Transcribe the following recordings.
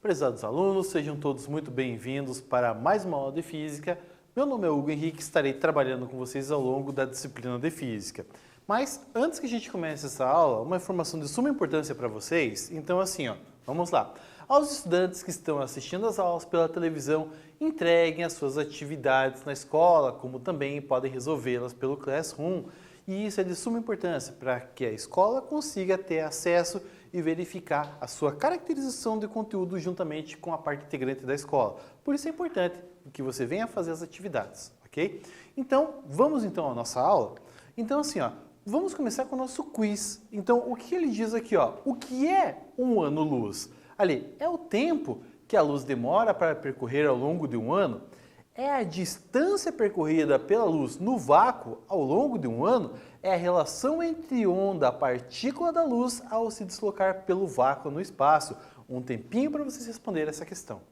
Prezados alunos, sejam todos muito bem-vindos para mais uma aula de Física. Meu nome é Hugo Henrique e estarei trabalhando com vocês ao longo da disciplina de Física. Mas antes que a gente comece essa aula, uma informação de suma importância para vocês. Então assim, vamos lá. Aos estudantes que estão assistindo às aulas pela televisão, entreguem as suas atividades na escola, como também podem resolvê-las pelo Classroom. E isso é de suma importância para que a escola consiga ter acesso e verificar a sua caracterização de conteúdo juntamente com a parte integrante da escola. Por isso é importante que você venha fazer as atividades, ok? Então, vamos então à nossa aula? Então assim, vamos começar com o nosso quiz. Então, o que ele diz aqui, o que é um ano-luz? Ali, é o tempo que a luz demora para percorrer ao longo de um ano? É a distância percorrida pela luz no vácuo ao longo de um ano? É a relação entre onda, a partícula da luz, ao se deslocar pelo vácuo no espaço? Um tempinho para vocês responderem essa questão.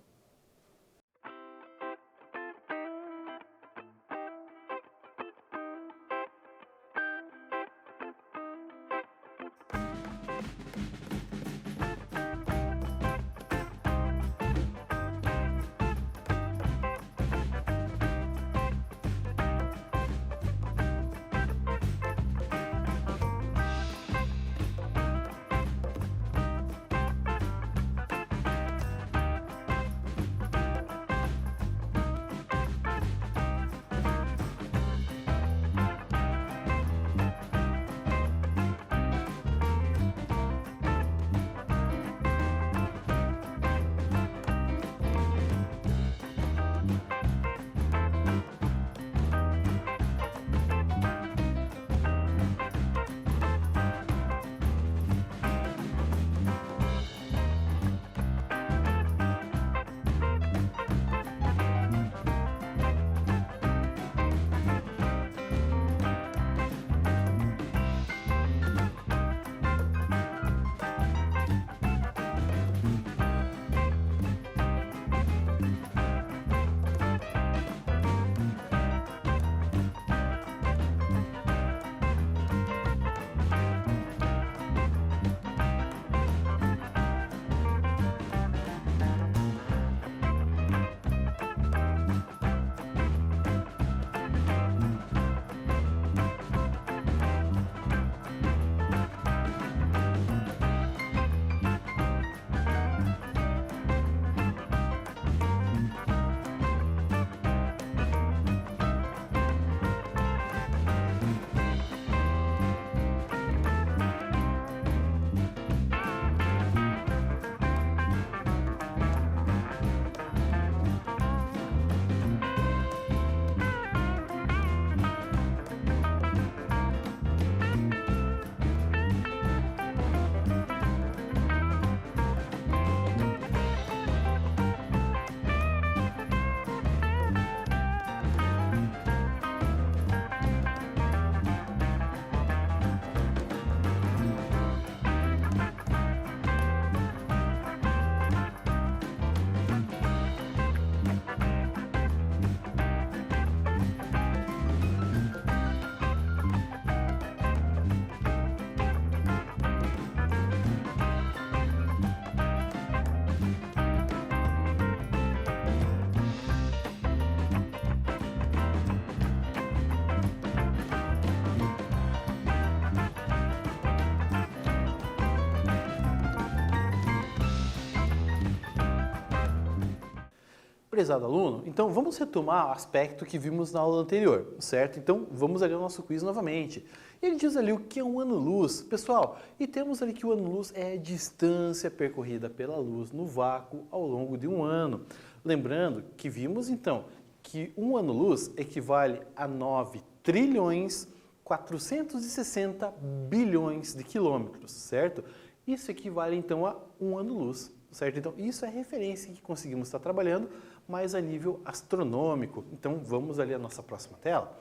Prezado aluno, então vamos retomar o aspecto que vimos na aula anterior, certo? Então vamos ali ao nosso quiz novamente. Ele diz ali o que é um ano-luz. Pessoal, e temos ali que o ano-luz é a distância percorrida pela luz no vácuo ao longo de um ano. Lembrando que vimos então que um ano-luz equivale a 9 trilhões 460 bilhões de quilômetros, certo? Isso equivale então a um ano-luz, certo? Então isso é referência que conseguimos estar trabalhando, mas a nível astronômico. Então vamos ali à nossa próxima tela.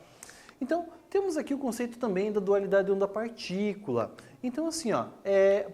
Então temos aqui o conceito também da dualidade onda-partícula. Então assim,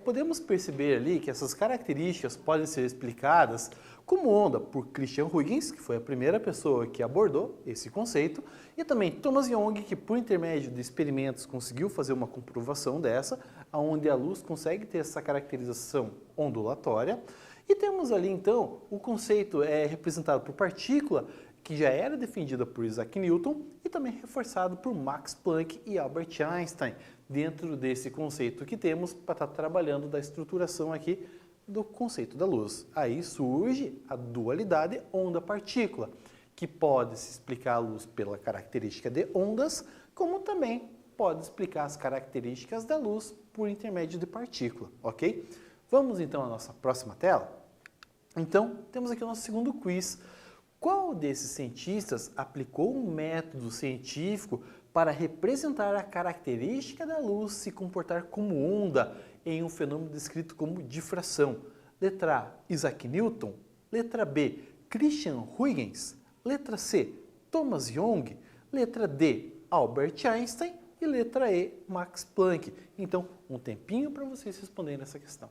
podemos perceber ali que essas características podem ser explicadas como onda por Christian Huygens, que foi a primeira pessoa que abordou esse conceito, e também Thomas Young, que por intermédio de experimentos conseguiu fazer uma comprovação dessa, onde a luz consegue ter essa caracterização ondulatória. E temos ali então o conceito representado por partícula, que já era defendida por Isaac Newton e também reforçado por Max Planck e Albert Einstein, dentro desse conceito que temos para estar trabalhando da estruturação aqui do conceito da luz. Aí surge a dualidade onda-partícula, que pode se explicar a luz pela característica de ondas, como também pode explicar as características da luz por intermédio de partícula, ok? Vamos então à nossa próxima tela? Então, temos aqui o nosso segundo quiz. Qual desses cientistas aplicou um método científico para representar a característica da luz se comportar como onda em um fenômeno descrito como difração? Letra A, Isaac Newton. Letra B, Christian Huygens. Letra C, Thomas Young. Letra D, Albert Einstein. E letra E, Max Planck. Então, um tempinho para vocês responderem essa questão.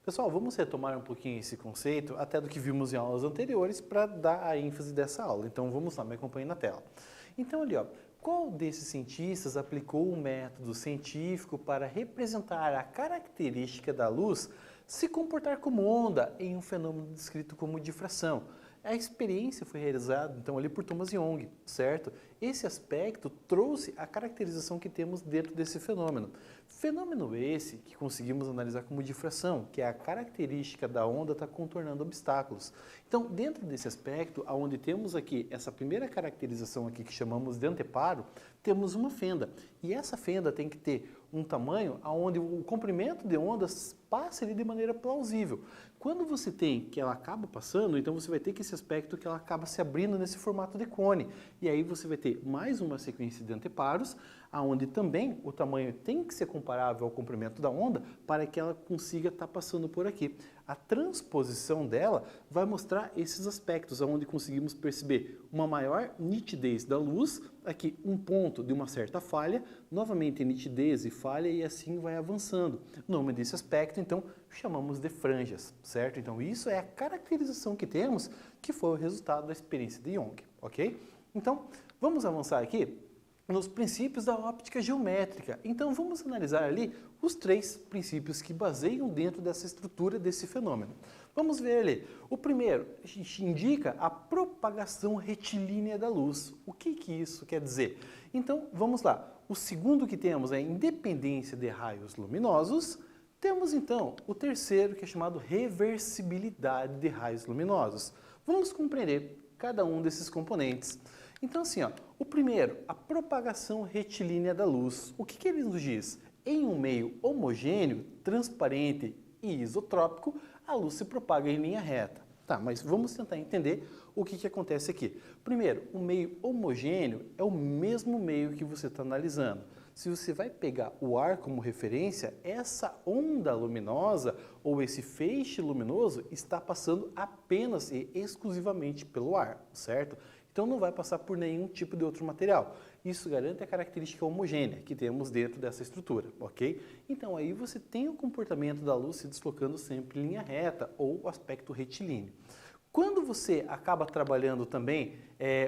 Pessoal, vamos retomar um pouquinho esse conceito, até do que vimos em aulas anteriores, para dar a ênfase dessa aula. Então vamos lá, me acompanhe na tela. Então ali, ó, qual desses cientistas aplicou um método científico para representar a característica da luz se comportar como onda em um fenômeno descrito como difração? A experiência foi realizada, então, ali por Thomas Young, certo? Esse aspecto trouxe a caracterização que temos dentro desse fenômeno. Fenômeno esse que conseguimos analisar como difração, que é a característica da onda estar contornando obstáculos. Então, dentro desse aspecto, onde temos aqui essa primeira caracterização aqui que chamamos de anteparo, temos uma fenda. E essa fenda tem que ter um tamanho onde o comprimento de ondas passe ali de maneira plausível. Quando você tem que ela acaba passando, então você vai ter que esse aspecto que ela acaba se abrindo nesse formato de cone. E aí você vai ter mais uma sequência de anteparos, aonde também o tamanho tem que ser comparável ao comprimento da onda para que ela consiga estar passando por aqui. A transposição dela vai mostrar esses aspectos, onde conseguimos perceber uma maior nitidez da luz, aqui um ponto de uma certa falha, novamente nitidez e falha e assim vai avançando. O nome desse aspecto, então, chamamos de franjas, certo? Então isso é a caracterização que temos, que foi o resultado da experiência de Young, ok? Então, vamos avançar aqui nos princípios da óptica geométrica. Então vamos analisar ali os 3 princípios que baseiam dentro dessa estrutura desse fenômeno. Vamos ver ali. O primeiro, a gente indica a propagação retilínea da luz. O que isso quer dizer? Então vamos lá. O segundo que temos é a independência de raios luminosos. Temos então o terceiro, que é chamado reversibilidade de raios luminosos. Vamos compreender cada um desses componentes. Então assim, o primeiro, a propagação retilínea da luz. O que ele nos diz? Em um meio homogêneo, transparente e isotrópico, a luz se propaga em linha reta. Tá, mas vamos tentar entender o que acontece aqui. Primeiro, o meio homogêneo é o mesmo meio que você está analisando. Se você vai pegar o ar como referência, essa onda luminosa ou esse feixe luminoso está passando apenas e exclusivamente pelo ar, certo? Então não vai passar por nenhum tipo de outro material. Isso garante a característica homogênea que temos dentro dessa estrutura, ok? Então aí você tem o comportamento da luz se deslocando sempre em linha reta ou o aspecto retilíneo. Quando você acaba trabalhando também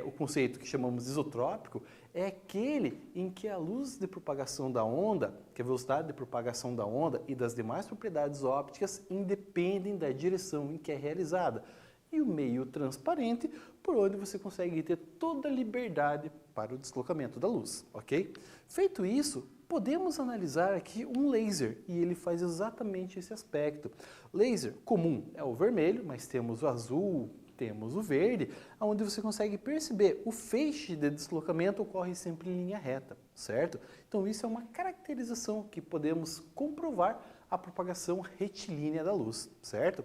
o conceito que chamamos de isotrópico, é aquele em que a luz de propagação da onda, que a velocidade de propagação da onda e das demais propriedades ópticas independem da direção em que é realizada. E o meio transparente, por onde você consegue ter toda a liberdade para o deslocamento da luz, ok? Feito isso, podemos analisar aqui um laser e ele faz exatamente esse aspecto. Laser comum é o vermelho, mas temos o azul, temos o verde, onde você consegue perceber o feixe de deslocamento ocorre sempre em linha reta, certo? Então isso é uma caracterização que podemos comprovar a propagação retilínea da luz, certo?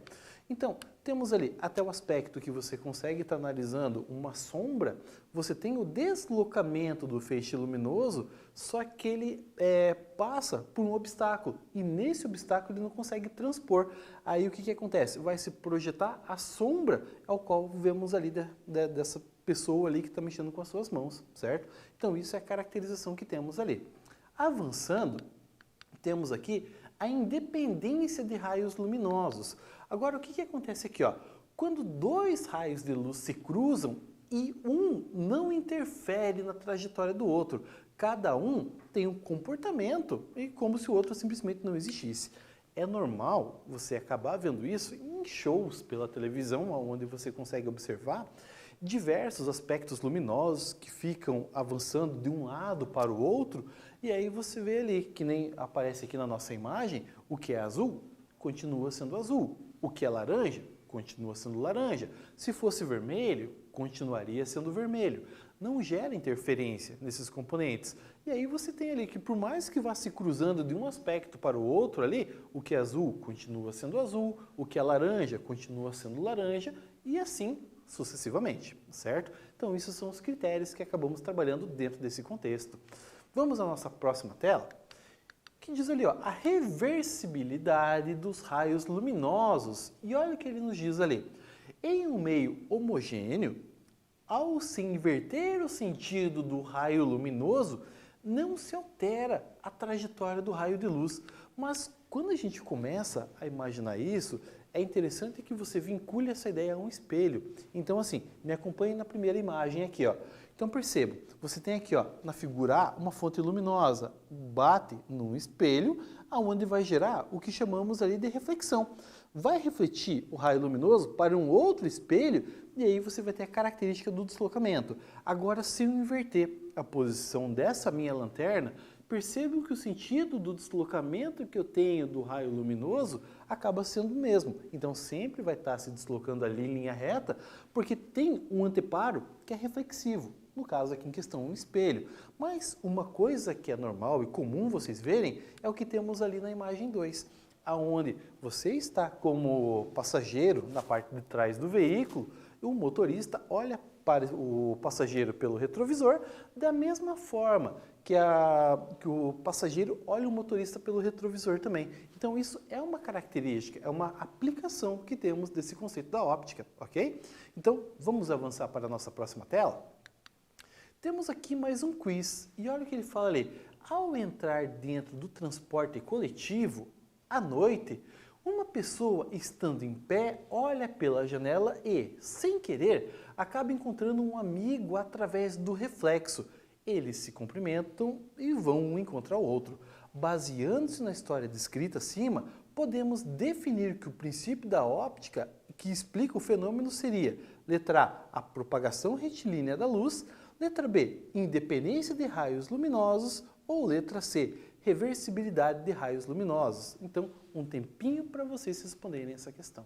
Então, temos ali até o aspecto que você consegue estar analisando uma sombra, você tem o deslocamento do feixe luminoso, só que ele passa por um obstáculo e nesse obstáculo ele não consegue transpor. Aí o que acontece? Vai se projetar a sombra ao qual vemos ali dessa pessoa ali que está mexendo com as suas mãos, certo? Então isso é a caracterização que temos ali. Avançando, temos aqui a independência de raios luminosos. Agora, o que acontece aqui? Quando 2 raios de luz se cruzam e um não interfere na trajetória do outro, cada um tem um comportamento como se o outro simplesmente não existisse. É normal você acabar vendo isso em shows pela televisão, onde você consegue observar diversos aspectos luminosos que ficam avançando de um lado para o outro, e aí você vê ali, que nem aparece aqui na nossa imagem, o que é azul continua sendo azul, o que é laranja continua sendo laranja, se fosse vermelho, continuaria sendo vermelho. Não gera interferência nesses componentes. E aí você tem ali que por mais que vá se cruzando de um aspecto para o outro ali, o que é azul continua sendo azul, o que é laranja continua sendo laranja e assim sucessivamente, certo? Então esses são os critérios que acabamos trabalhando dentro desse contexto. Vamos à nossa próxima tela, que diz ali, a reversibilidade dos raios luminosos. E olha o que ele nos diz ali. Em um meio homogêneo, ao se inverter o sentido do raio luminoso, não se altera a trajetória do raio de luz. Mas quando a gente começa a imaginar isso, é interessante que você vincule essa ideia a um espelho. Então assim, me acompanhe na primeira imagem aqui, Então perceba, você tem aqui na figura A uma fonte luminosa, bate num espelho, aonde vai gerar o que chamamos ali de reflexão. Vai refletir o raio luminoso para um outro espelho e aí você vai ter a característica do deslocamento. Agora, se eu inverter a posição dessa minha lanterna, percebam que o sentido do deslocamento que eu tenho do raio luminoso acaba sendo o mesmo. Então sempre vai estar se deslocando ali em linha reta, porque tem um anteparo que é reflexivo. no caso aqui em questão um espelho. Mas uma coisa que é normal e comum vocês verem é o que temos ali na imagem 2, aonde você está como passageiro na parte de trás do veículo e o motorista olha para o passageiro pelo retrovisor da mesma forma que o passageiro olha o motorista pelo retrovisor também. Então isso é uma característica, é uma aplicação que temos desse conceito da óptica, ok? Então vamos avançar para a nossa próxima tela? Temos aqui mais um quiz e olha o que ele fala ali. Ao entrar dentro do transporte coletivo, à noite, uma pessoa estando em pé olha pela janela e, sem querer, acaba encontrando um amigo através do reflexo. Eles se cumprimentam e vão um encontrar o outro. Baseando-se na história descrita acima, podemos definir que o princípio da óptica que explica o fenômeno seria: letra A, a propagação retilínea da luz; letra B, independência de raios luminosos; ou letra C, reversibilidade de raios luminosos. Então, um tempinho para vocês responderem essa questão.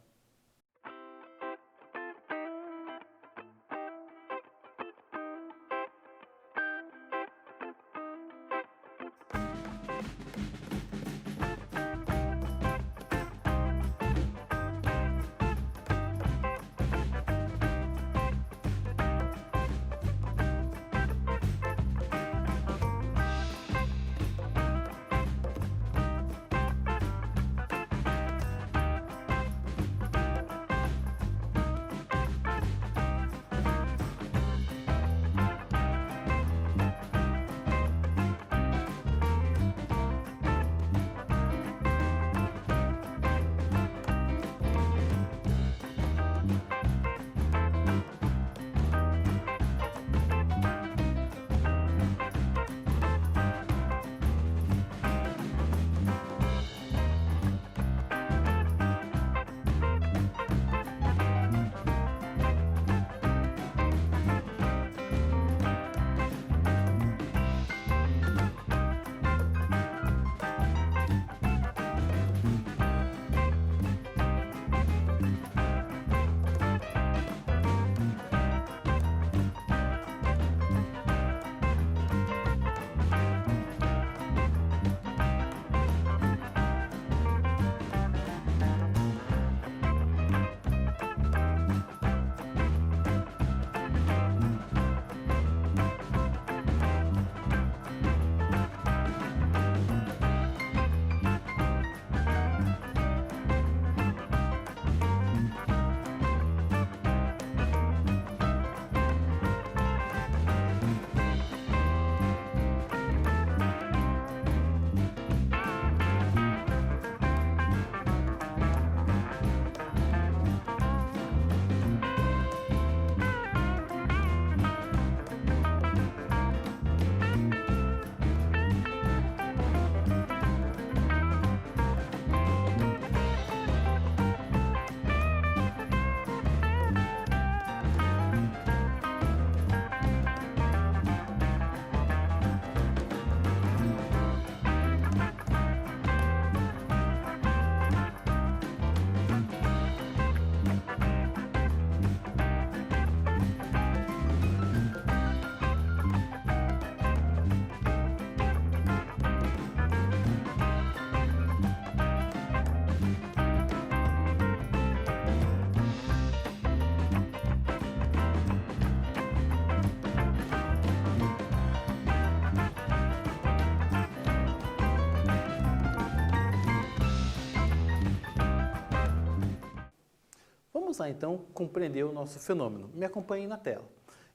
Vamos lá então compreender o nosso fenômeno. Me acompanhem na tela.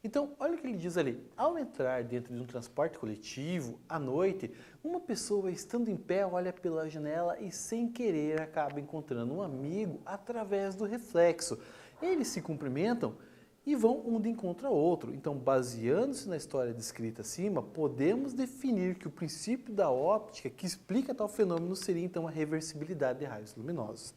Então, olha o que ele diz ali. Ao entrar dentro de um transporte coletivo, à noite, uma pessoa estando em pé olha pela janela e sem querer acaba encontrando um amigo através do reflexo. Eles se cumprimentam e vão um de encontro ao outro. Então, baseando-se na história descrita acima, podemos definir que o princípio da óptica que explica tal fenômeno seria então a reversibilidade de raios luminosos.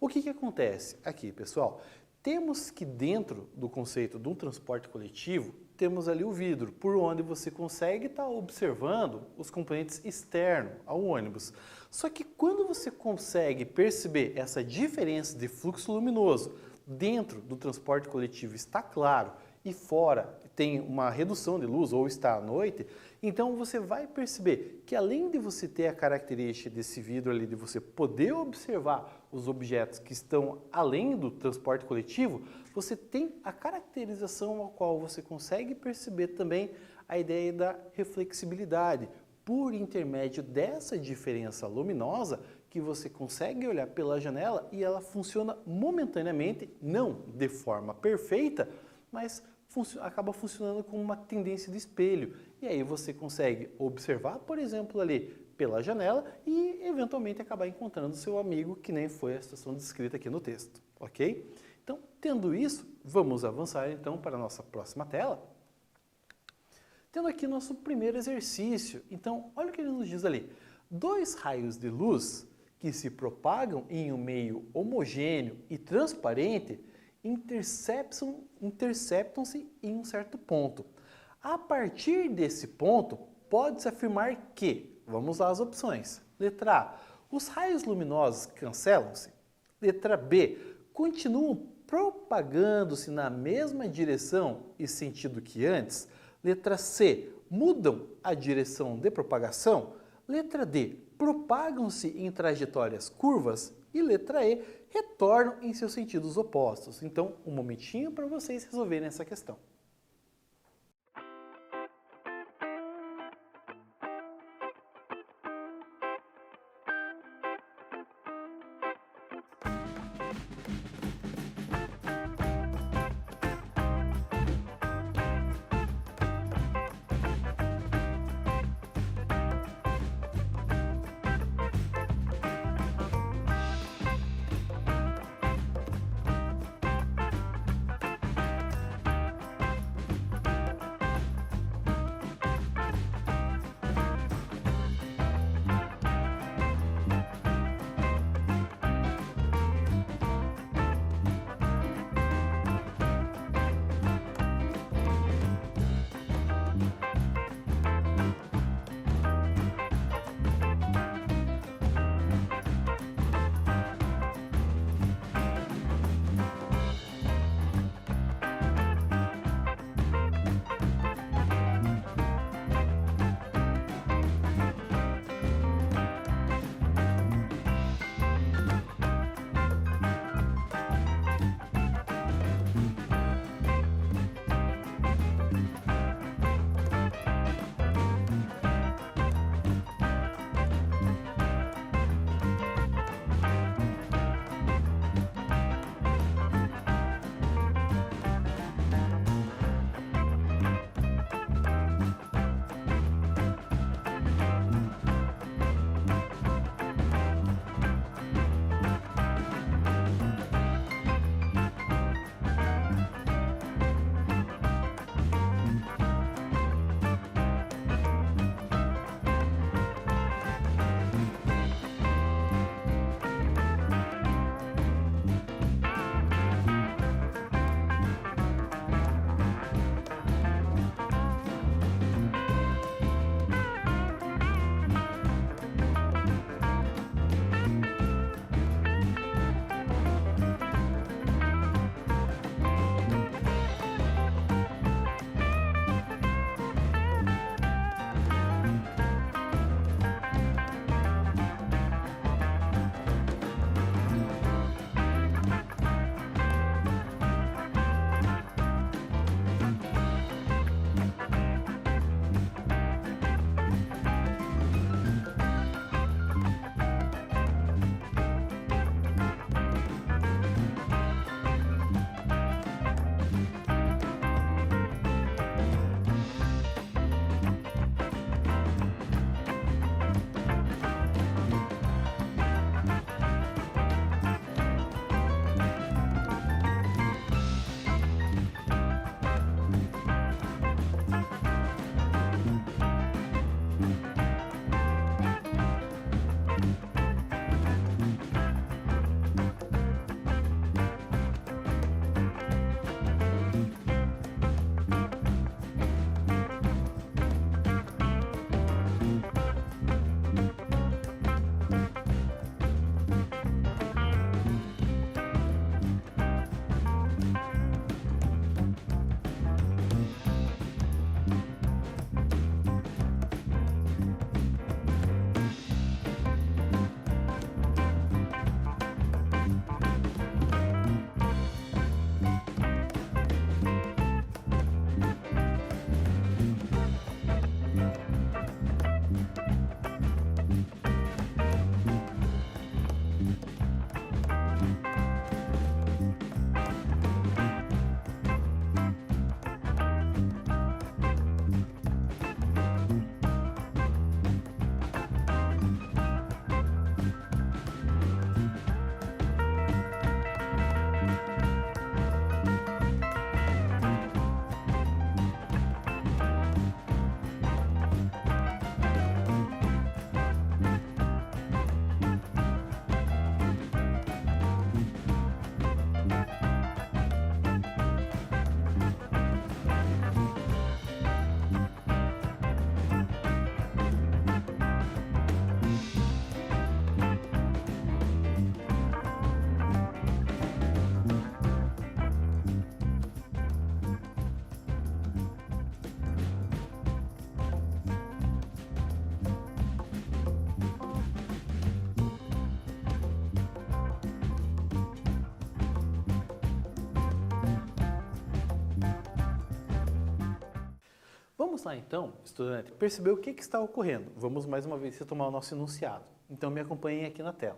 O que acontece aqui, pessoal? Temos que dentro do conceito de um transporte coletivo, temos ali o vidro, por onde você consegue estar observando os componentes externos ao ônibus. Só que quando você consegue perceber essa diferença de fluxo luminoso dentro do transporte coletivo está claro, e fora tem uma redução de luz ou está à noite, então você vai perceber que além de você ter a característica desse vidro ali, de você poder observar os objetos que estão além do transporte coletivo, você tem a caracterização ao qual você consegue perceber também a ideia da reflexibilidade, por intermédio dessa diferença luminosa que você consegue olhar pela janela e ela funciona momentaneamente, não de forma perfeita, mas acaba funcionando como uma tendência de espelho. E aí você consegue observar, por exemplo, ali pela janela e eventualmente acabar encontrando seu amigo, que nem foi a situação descrita aqui no texto, ok? Então, tendo isso, vamos avançar então para a nossa próxima tela. Tendo aqui nosso primeiro exercício, então olha o que ele nos diz ali. 2 raios de luz que se propagam em um meio homogêneo e transparente interceptam-se em um certo ponto. A partir desse ponto, pode-se afirmar que, vamos lá as opções. Letra A, os raios luminosos cancelam-se. Letra B, continuam propagando-se na mesma direção e sentido que antes. Letra C, mudam a direção de propagação. Letra D, propagam-se em trajetórias curvas. E letra E, retornam em seus sentidos opostos. Então, um momentinho para vocês resolverem essa questão. Vamos lá então, estudante, perceber o que está ocorrendo. Vamos mais uma vez retomar o nosso enunciado. Então me acompanhem aqui na tela.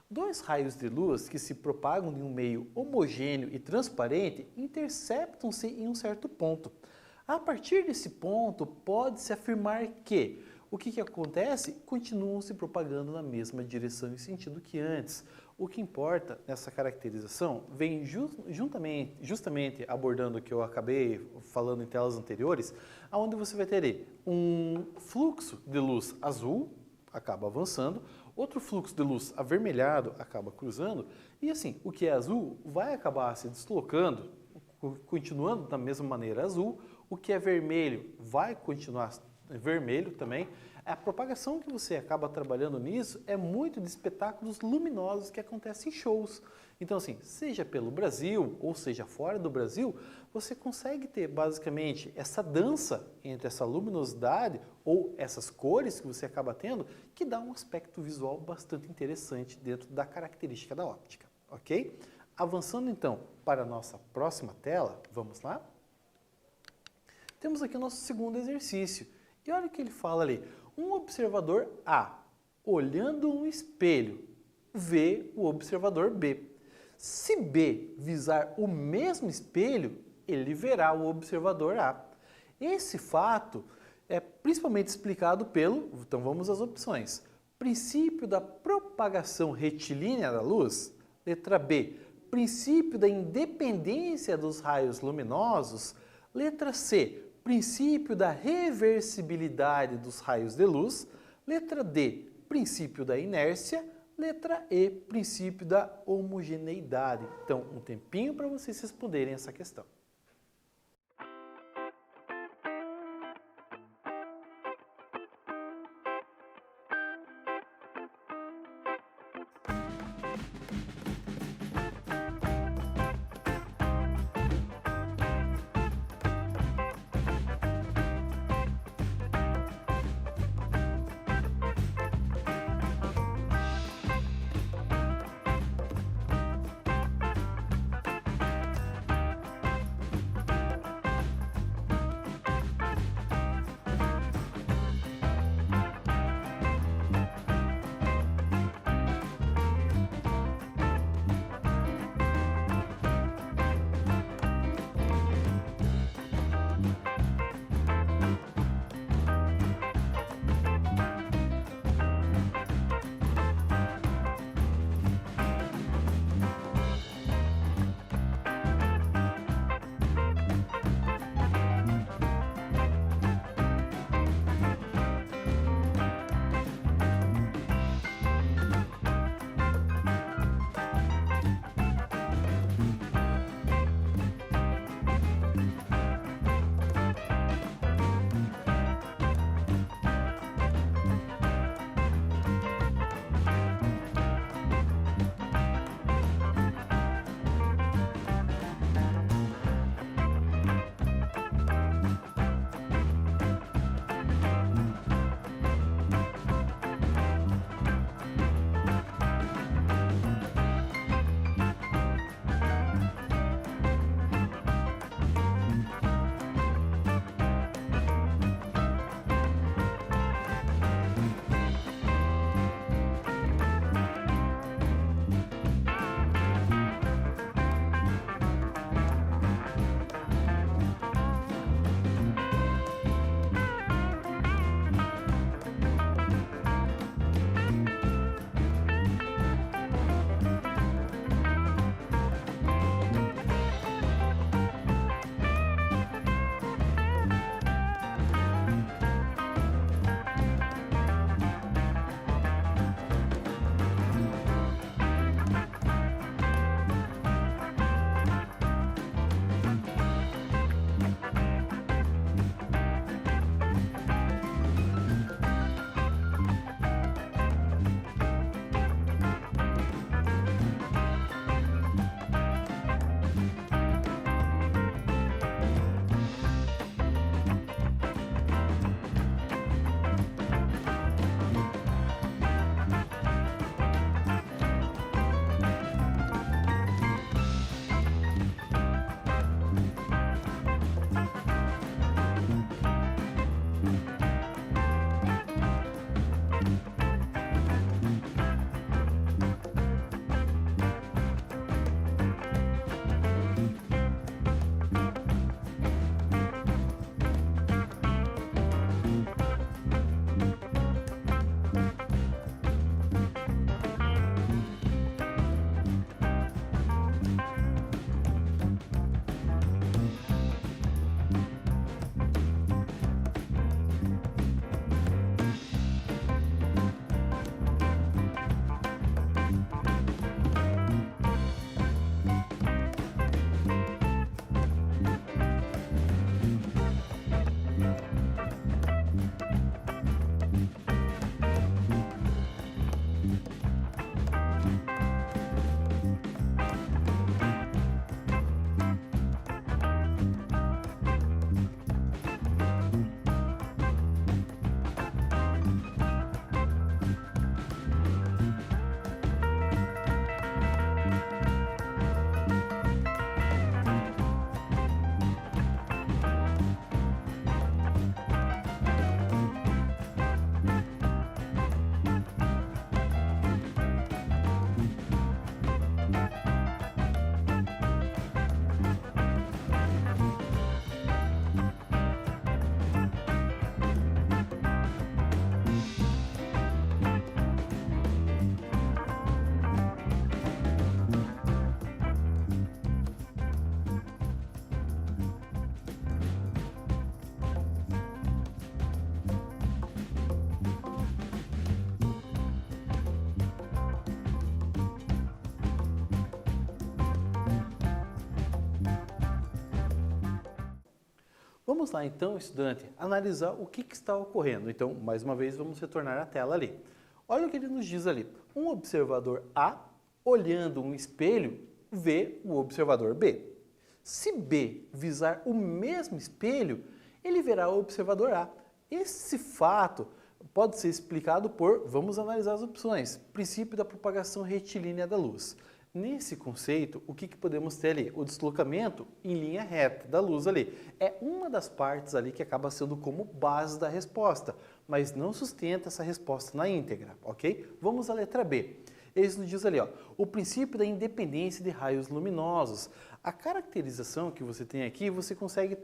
Dois raios de luz que se propagam em um meio homogêneo e transparente interceptam-se em um certo ponto. A partir desse ponto, pode-se afirmar que o que acontece? Continuam se propagando na mesma direção e sentido que antes. O que importa nessa caracterização vem justamente abordando o que eu acabei falando em telas anteriores, onde você vai ter um fluxo de luz azul, acaba avançando, outro fluxo de luz avermelhado acaba cruzando, e assim, o que é azul vai acabar se deslocando, continuando da mesma maneira azul, o que é vermelho vai continuar vermelho também. A propagação que você acaba trabalhando nisso é muito de espetáculos luminosos que acontecem em shows. Então assim, seja pelo Brasil ou seja fora do Brasil, você consegue ter basicamente essa dança entre essa luminosidade ou essas cores que você acaba tendo, que dá um aspecto visual bastante interessante dentro da característica da óptica, ok? Avançando então para a nossa próxima tela, vamos lá? Temos aqui o nosso segundo exercício. E olha o que ele fala ali. Um observador A, olhando um espelho, vê o observador B. Se B visar o mesmo espelho, ele verá o observador A. Esse fato é principalmente explicado pelo, então vamos às opções. Princípio da propagação retilínea da luz. Letra B, princípio da independência dos raios luminosos. Letra C, princípio da reversibilidade dos raios de luz. Letra D, princípio da inércia. Letra E, princípio da homogeneidade. Então, um tempinho para vocês responderem essa questão. Vamos lá então, estudante, analisar o que está ocorrendo. Então, mais uma vez, vamos retornar à tela ali. Olha o que ele nos diz ali. Um observador A, olhando um espelho, vê o observador B. Se B visar o mesmo espelho, ele verá o observador A. Esse fato pode ser explicado por, vamos analisar as opções, princípio da propagação retilínea da luz. Nesse conceito, o que podemos ter ali? O deslocamento em linha reta da luz ali. É uma das partes ali que acaba sendo como base da resposta, mas não sustenta essa resposta na íntegra, ok? Vamos à letra B. Eles nos diz ali, ó, o princípio da independência de raios luminosos. A caracterização que você tem aqui, você consegue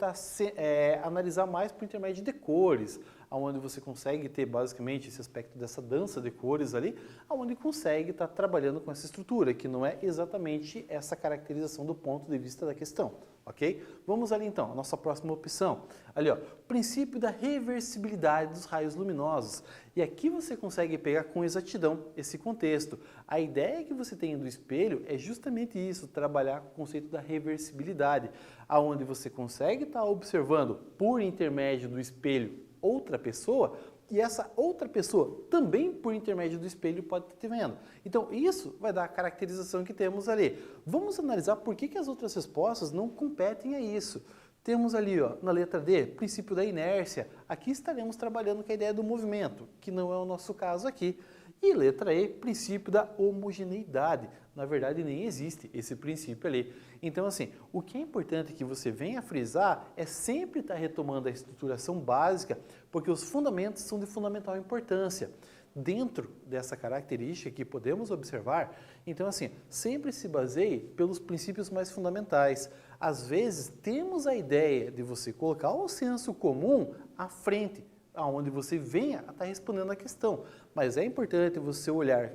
analisar mais por intermédio de cores, onde você consegue ter basicamente esse aspecto dessa dança de cores ali, onde consegue estar trabalhando com essa estrutura, que não é exatamente essa caracterização do ponto de vista da questão, ok? Vamos ali então, a nossa próxima opção. Ali, ó, princípio da reversibilidade dos raios luminosos. E aqui você consegue pegar com exatidão esse contexto. A ideia que você tem do espelho é justamente isso, trabalhar com o conceito da reversibilidade, aonde você consegue estar observando por intermédio do espelho outra pessoa, e essa outra pessoa também por intermédio do espelho pode estar te vendo. Então isso vai dar a caracterização que temos ali. Vamos analisar por que as outras respostas não competem a isso. Temos ali, ó, na letra D, princípio da inércia. Aqui estaremos trabalhando com a ideia do movimento, que não é o nosso caso aqui. E letra E, princípio da homogeneidade. Na verdade, nem existe esse princípio ali. Então, assim, o que é importante que você venha frisar é sempre estar retomando a estruturação básica, porque os fundamentos são de fundamental importância. Dentro dessa característica que podemos observar, então, assim, sempre se baseie pelos princípios mais fundamentais. Às vezes, temos a ideia de você colocar o senso comum à frente, aonde você venha a estar respondendo a questão. Mas é importante você olhar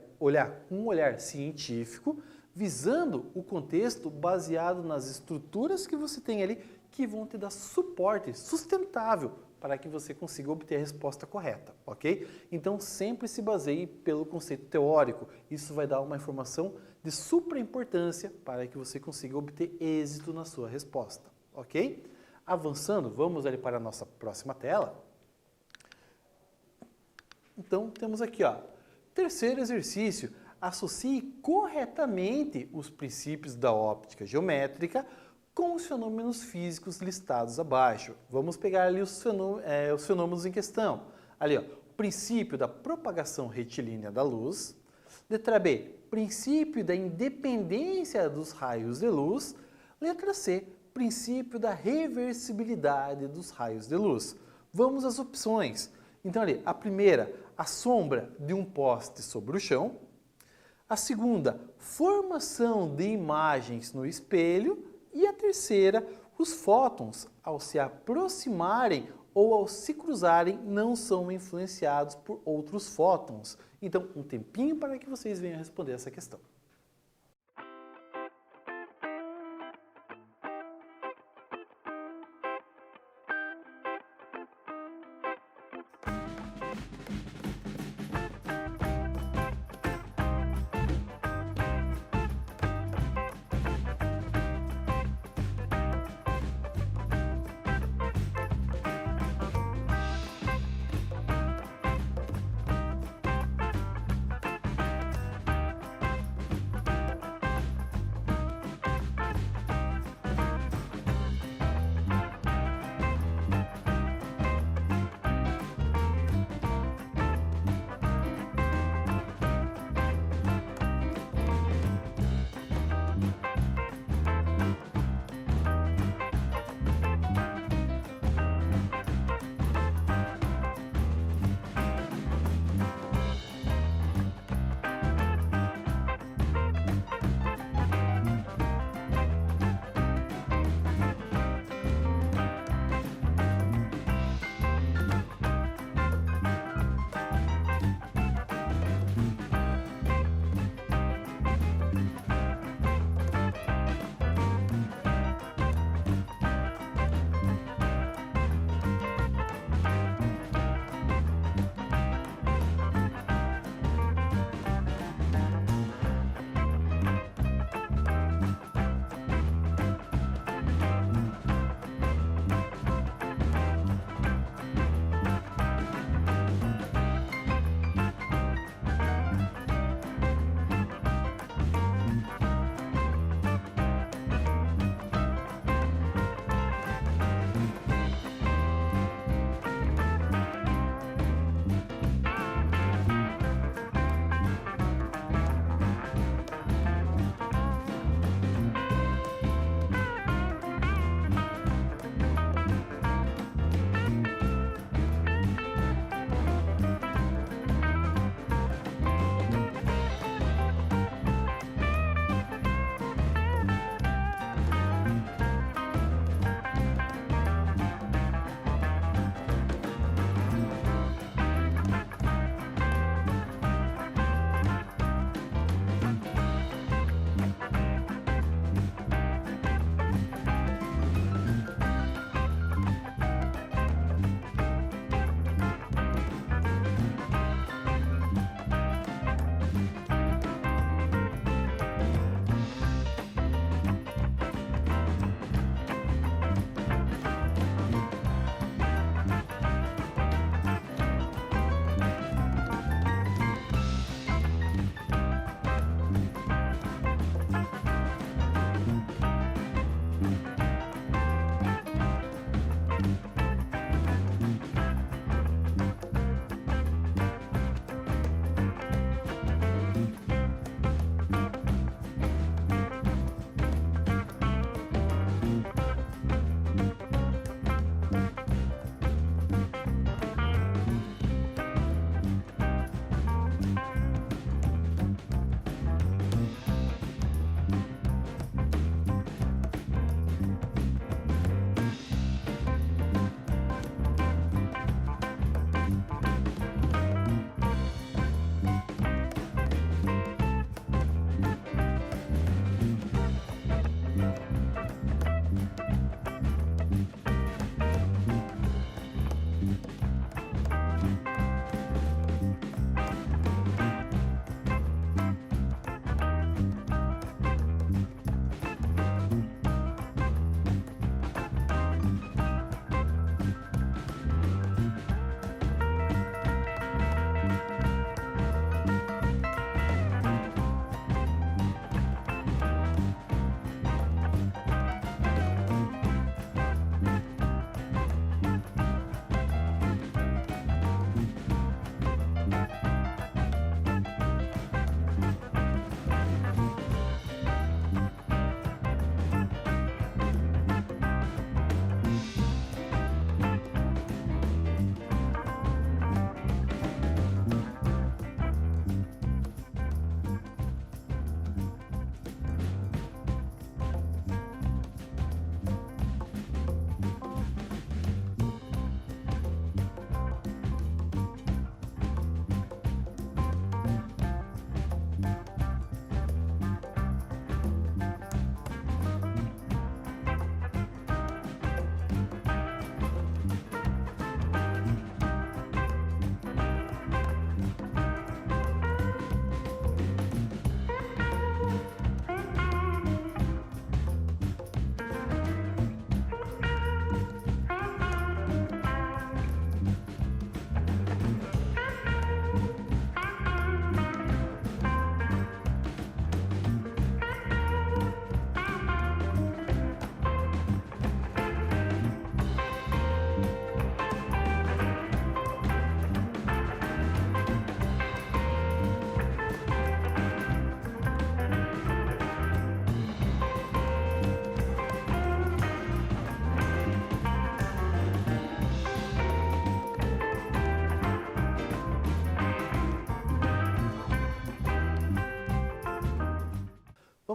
com um olhar científico, visando o contexto baseado nas estruturas que você tem ali, que vão te dar suporte sustentável para que você consiga obter a resposta correta, ok? Então, sempre se baseie pelo conceito teórico. Isso vai dar uma informação de supra importância para que você consiga obter êxito na sua resposta, ok? Avançando, vamos ali para a nossa próxima tela. Então, temos aqui, ó, terceiro exercício, associe corretamente os princípios da óptica geométrica com os fenômenos físicos listados abaixo. Vamos pegar ali os fenômenos em questão. Ali, ó, princípio da propagação retilínea da luz. Letra B, princípio da independência dos raios de luz. Letra C, princípio da reversibilidade dos raios de luz. Vamos às opções. Então, ali, a primeira, a sombra de um poste sobre o chão. A segunda, formação de imagens no espelho. E a terceira, os fótons, ao se aproximarem ou ao se cruzarem, não são influenciados por outros fótons. Então, um tempinho para que vocês venham responder essa questão.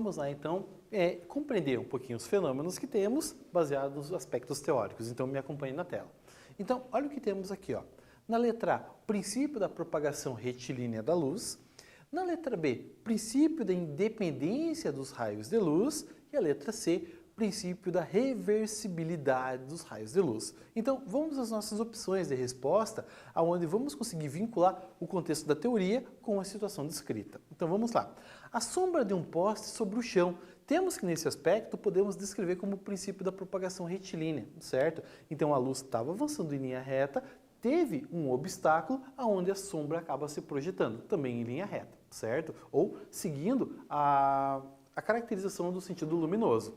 vamos lá então compreender um pouquinho os fenômenos que temos baseados nos aspectos teóricos. Então me acompanhe na tela. Então olha o que temos aqui, ó. Na letra A, princípio da propagação retilínea da luz. Na letra B, princípio da independência dos raios de luz. E a letra C, princípio da reversibilidade dos raios de luz. Então, vamos às nossas opções de resposta, aonde vamos conseguir vincular o contexto da teoria com a situação descrita. Então, vamos lá. A sombra de um poste sobre o chão. Temos que, nesse aspecto, podemos descrever como o princípio da propagação retilínea, certo? Então, a luz estava avançando em linha reta, teve um obstáculo aonde a sombra acaba se projetando, também em linha reta, certo? Ou seguindo a caracterização do sentido luminoso.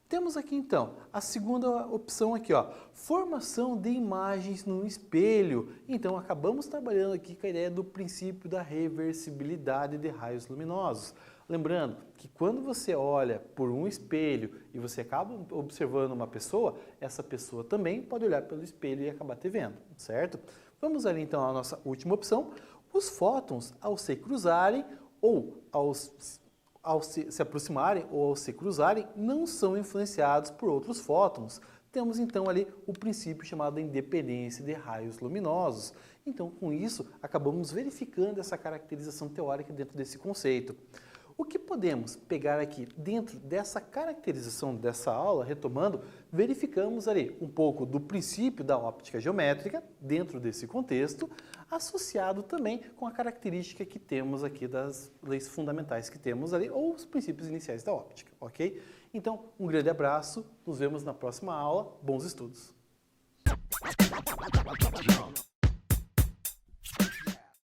Temos aqui então a segunda opção aqui, ó, formação de imagens no espelho. Então acabamos trabalhando aqui com a ideia do princípio da reversibilidade de raios luminosos. Lembrando que quando você olha por um espelho e você acaba observando uma pessoa, essa pessoa também pode olhar pelo espelho e acabar te vendo, certo? Vamos ali então à nossa última opção. Os fótons, ao se cruzarem ou ao se aproximarem ou ao se cruzarem, não são influenciados por outros fótons. Temos então ali o princípio chamado de independência de raios luminosos. Então, com isso, acabamos verificando essa caracterização teórica dentro desse conceito. O que podemos pegar aqui dentro dessa caracterização dessa aula, retomando, verificamos ali um pouco do princípio da óptica geométrica dentro desse contexto, associado também com a característica que temos aqui das leis fundamentais que temos ali, ou os princípios iniciais da óptica, ok? Então, um grande abraço, nos vemos na próxima aula, bons estudos!